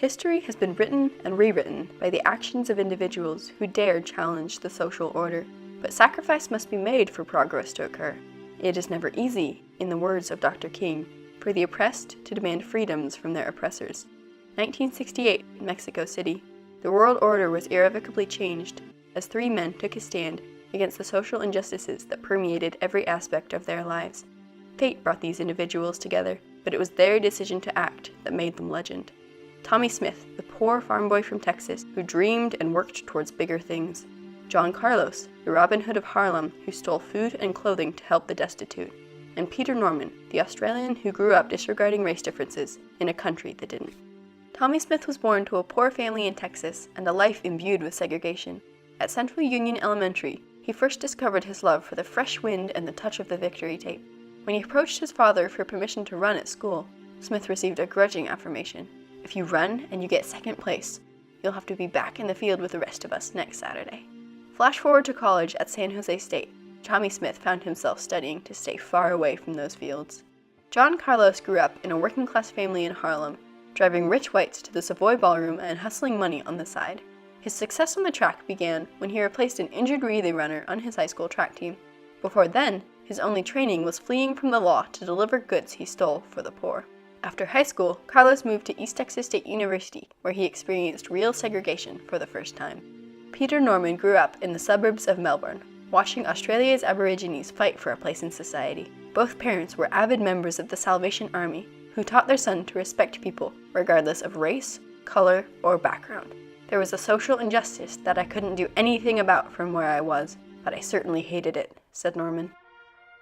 History has been written and rewritten by the actions of individuals who dared challenge the social order, but sacrifice must be made for progress to occur. It is never easy, in the words of Dr. King, for the oppressed to demand freedoms from their oppressors. 1968, Mexico City. The world order was irrevocably changed as three men took a stand against the social injustices that permeated every aspect of their lives. Fate brought these individuals together, but it was their decision to act that made them legend. Tommie Smith, the poor farm boy from Texas who dreamed and worked towards bigger things. John Carlos, the Robin Hood of Harlem who stole food and clothing to help the destitute. And Peter Norman, the Australian who grew up disregarding race differences in a country that didn't. Tommie Smith was born to a poor family in Texas and a life imbued with segregation. At Central Union Elementary, he first discovered his love for the fresh wind and the touch of the victory tape. When he approached his father for permission to run at school, Smith received a grudging affirmation. If you run and you get second place, you'll have to be back in the field with the rest of us next Saturday. Flash forward to college at San Jose State. Tommie Smith found himself studying to stay far away from those fields. John Carlos grew up in a working-class family in Harlem, driving rich whites to the Savoy Ballroom and hustling money on the side. His success on the track began when he replaced an injured relay runner on his high school track team. Before then, his only training was fleeing from the law to deliver goods he stole for the poor. After high school, Carlos moved to East Texas State University, where he experienced real segregation for the first time. Peter Norman grew up in the suburbs of Melbourne, watching Australia's Aborigines fight for a place in society. Both parents were avid members of the Salvation Army, who taught their son to respect people, regardless of race, color, or background. There was a social injustice that I couldn't do anything about from where I was, but I certainly hated it, said Norman.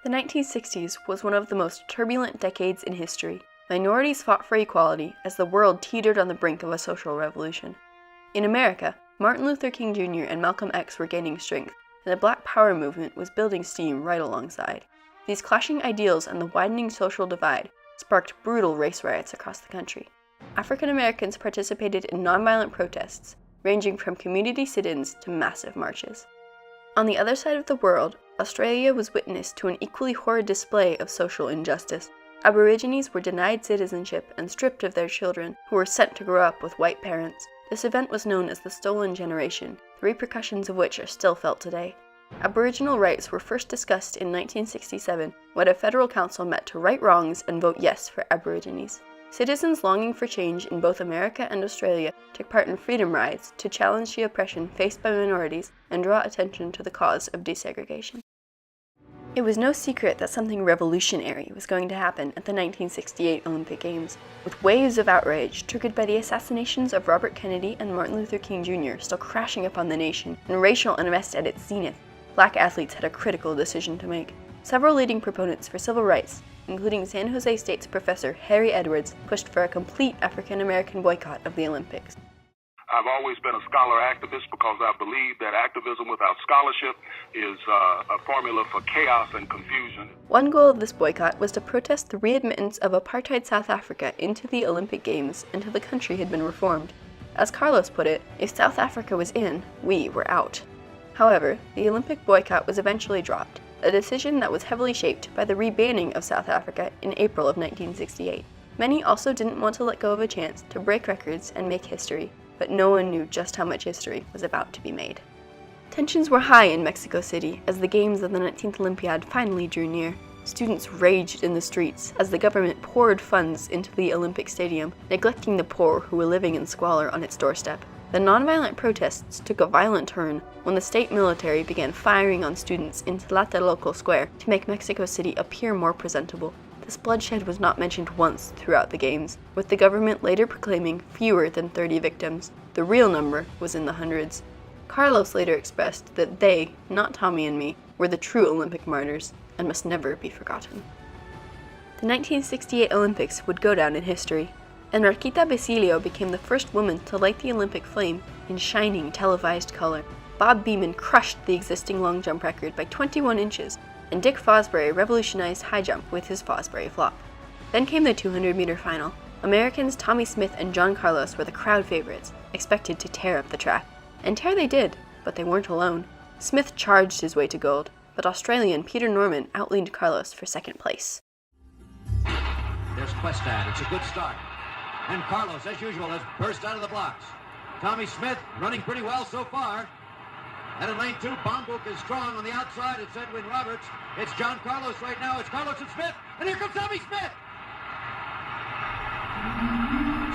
The 1960s was one of the most turbulent decades in history. Minorities fought for equality as the world teetered on the brink of a social revolution. In America, Martin Luther King Jr. and Malcolm X were gaining strength, and the Black Power movement was building steam right alongside. These clashing ideals and the widening social divide sparked brutal race riots across the country. African Americans participated in nonviolent protests, ranging from community sit-ins to massive marches. On the other side of the world, Australia was witness to an equally horrid display of social injustice. Aborigines were denied citizenship and stripped of their children, who were sent to grow up with white parents. This event was known as the Stolen Generation, the repercussions of which are still felt today. Aboriginal rights were first discussed in 1967 when a federal council met to right wrongs and vote yes for Aborigines. Citizens longing for change in both America and Australia took part in freedom rides to challenge the oppression faced by minorities and draw attention to the cause of desegregation. It was no secret that something revolutionary was going to happen at the 1968 Olympic Games, with waves of outrage triggered by the assassinations of Robert Kennedy and Martin Luther King Jr. still crashing upon the nation and racial unrest at its zenith. Black athletes had a critical decision to make. Several leading proponents for civil rights, including San Jose State's Professor Harry Edwards, pushed for a complete African-American boycott of the Olympics. I've always been a scholar activist because I believe that activism without scholarship is a formula for chaos and confusion. One goal of this boycott was to protest the readmittance of apartheid South Africa into the Olympic Games until the country had been reformed. As Carlos put it, if South Africa was in, we were out. However, the Olympic boycott was eventually dropped, a decision that was heavily shaped by the rebanning of South Africa in April of 1968. Many also didn't want to let go of a chance to break records and make history, but no one knew just how much history was about to be made. Tensions were high in Mexico City as the games of the 19th Olympiad finally drew near. Students raged in the streets as the government poured funds into the Olympic Stadium, neglecting the poor who were living in squalor on its doorstep. The nonviolent protests took a violent turn when the state military began firing on students in Tlatelolco Square to make Mexico City appear more presentable. This bloodshed was not mentioned once throughout the games, with the government later proclaiming fewer than 30 victims. The real number was in the hundreds. Carlos later expressed that they, not Tommie and me, were the true Olympic martyrs and must never be forgotten. The 1968 Olympics would go down in history. Enriqueta Basilio became the first woman to light the Olympic flame in shining televised color. Bob Beamon crushed the existing long jump record by 21 inches, and Dick Fosbury revolutionized high jump with his Fosbury flop. Then came the 200-meter final. Americans Tommie Smith and John Carlos were the crowd favorites, expected to tear up the track. And tear they did, but they weren't alone. Smith charged his way to gold, but Australian Peter Norman outleaned Carlos for second place. There's Questad. It's a good start. And Carlos, as usual, has burst out of the blocks. Tommy Smith running pretty well so far. And in lane 2, Bombuk is strong on the outside. It's Edwin Roberts. It's John Carlos right now. It's Carlos and Smith. And here comes Tommy Smith.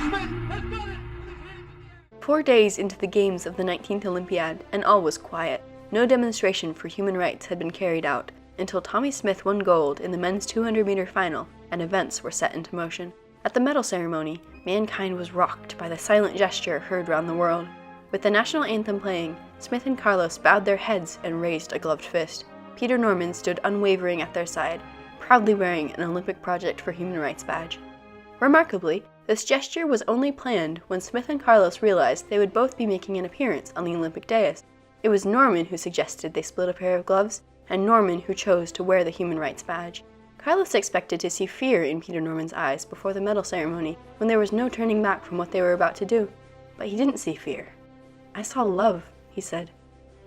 Smith has done it. 4 days into the games of the 19th Olympiad, and all was quiet. No demonstration for human rights had been carried out until Tommy Smith won gold in the men's 200-meter final, and events were set into motion. At the medal ceremony, mankind was rocked by the silent gesture heard round the world. With the national anthem playing, Smith and Carlos bowed their heads and raised a gloved fist. Peter Norman stood unwavering at their side, proudly wearing an Olympic Project for Human Rights badge. Remarkably, this gesture was only planned when Smith and Carlos realized they would both be making an appearance on the Olympic dais. It was Norman who suggested they split a pair of gloves, and Norman who chose to wear the Human Rights badge. Carlos expected to see fear in Peter Norman's eyes before the medal ceremony, when there was no turning back from what they were about to do. But he didn't see fear. "I saw love," he said.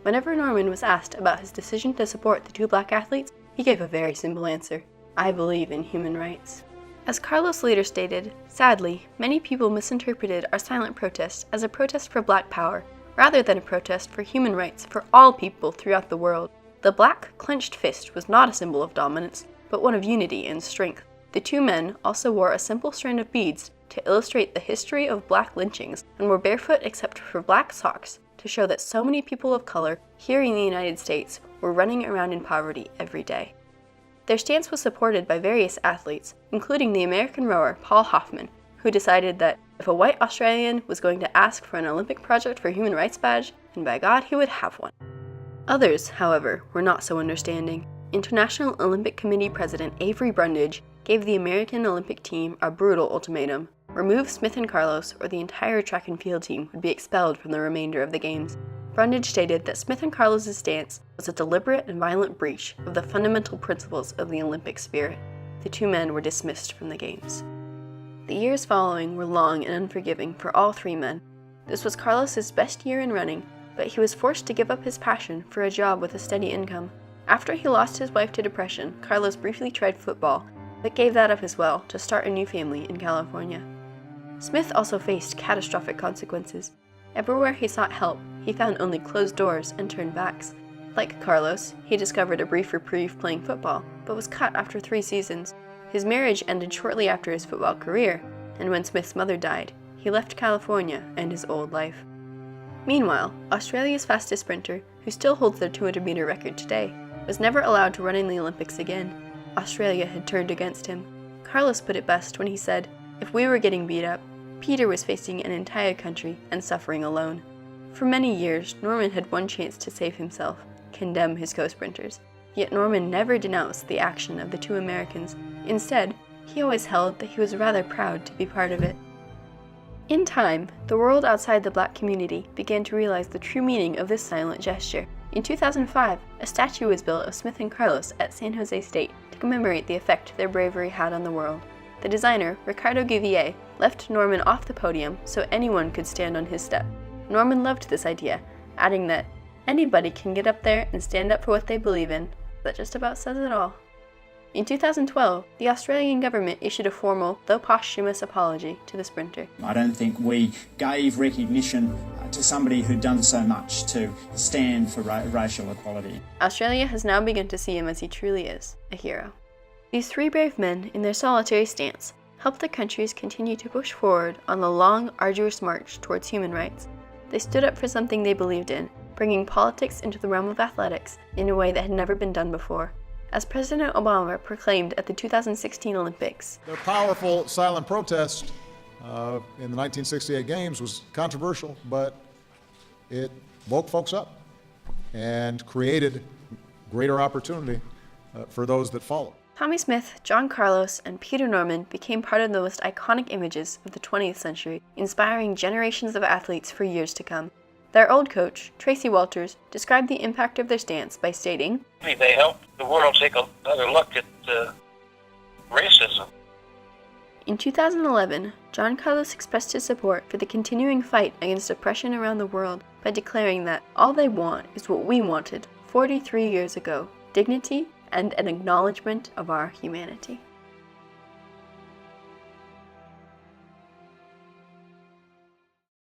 Whenever Norman was asked about his decision to support the two black athletes, he gave a very simple answer: "I believe in human rights." As Carlos later stated, sadly, many people misinterpreted our silent protest as a protest for black power, rather than a protest for human rights for all people throughout the world. The black clenched fist was not a symbol of dominance, but one of unity and strength. The two men also wore a simple strand of beads to illustrate the history of black lynchings, and were barefoot except for black socks to show that so many people of color here in the United States were running around in poverty every day. Their stance was supported by various athletes, including the American rower Paul Hoffman, who decided that if a white Australian was going to ask for an Olympic Project for Human Rights badge, then by God he would have one. Others, however, were not so understanding. International Olympic Committee President Avery Brundage gave the American Olympic team a brutal ultimatum: remove Smith and Carlos or the entire track and field team would be expelled from the remainder of the games. Brundage stated that Smith and Carlos' stance was a deliberate and violent breach of the fundamental principles of the Olympic spirit. The two men were dismissed from the games. The years following were long and unforgiving for all three men. This was Carlos' best year in running, but he was forced to give up his passion for a job with a steady income. After he lost his wife to depression, Carlos briefly tried football, but gave that up as well to start a new family in California. Smith also faced catastrophic consequences. Everywhere he sought help, he found only closed doors and turned backs. Like Carlos, he discovered a brief reprieve playing football, but was cut after 3 seasons. His marriage ended shortly after his football career, and when Smith's mother died, he left California and his old life. Meanwhile, Australia's fastest sprinter, who still holds their 200-meter record today, was never allowed to run in the Olympics again. Australia had turned against him. Carlos put it best when he said, "If we were getting beat up, Peter was facing an entire country and suffering alone." For many years, Norman had one chance to save himself, condemn his co-sprinters. Yet Norman never denounced the action of the two Americans. Instead, he always held that he was rather proud to be part of it. In time, the world outside the black community began to realize the true meaning of this silent gesture. In 2005, a statue was built of Smith and Carlos at San Jose State to commemorate the effect their bravery had on the world. The designer, Ricardo Guivier, left Norman off the podium so anyone could stand on his step. Norman loved this idea, adding that anybody can get up there and stand up for what they believe in. That just about says it all. In 2012, the Australian government issued a formal, though posthumous, apology to the sprinter. I don't think we gave recognition to somebody who'd done so much to stand for racial equality. Australia has now begun to see him as he truly is, a hero. These 3 brave men, in their solitary stance, helped their countries continue to push forward on the long, arduous march towards human rights. They stood up for something they believed in, bringing politics into the realm of athletics in a way that had never been done before. As President Obama proclaimed at the 2016 Olympics, "Their powerful silent protest in the 1968 Games was controversial, but it woke folks up and created greater opportunity for those that followed." Tommy Smith, John Carlos, and Peter Norman became part of the most iconic images of the 20th century, inspiring generations of athletes for years to come. Their old coach, Tracy Walters, described the impact of their stance by stating, "They helped the world take another look at racism." In 2011, John Carlos expressed his support for the continuing fight against oppression around the world by declaring that all they want is what we wanted 43 years ago: dignity and an acknowledgement of our humanity.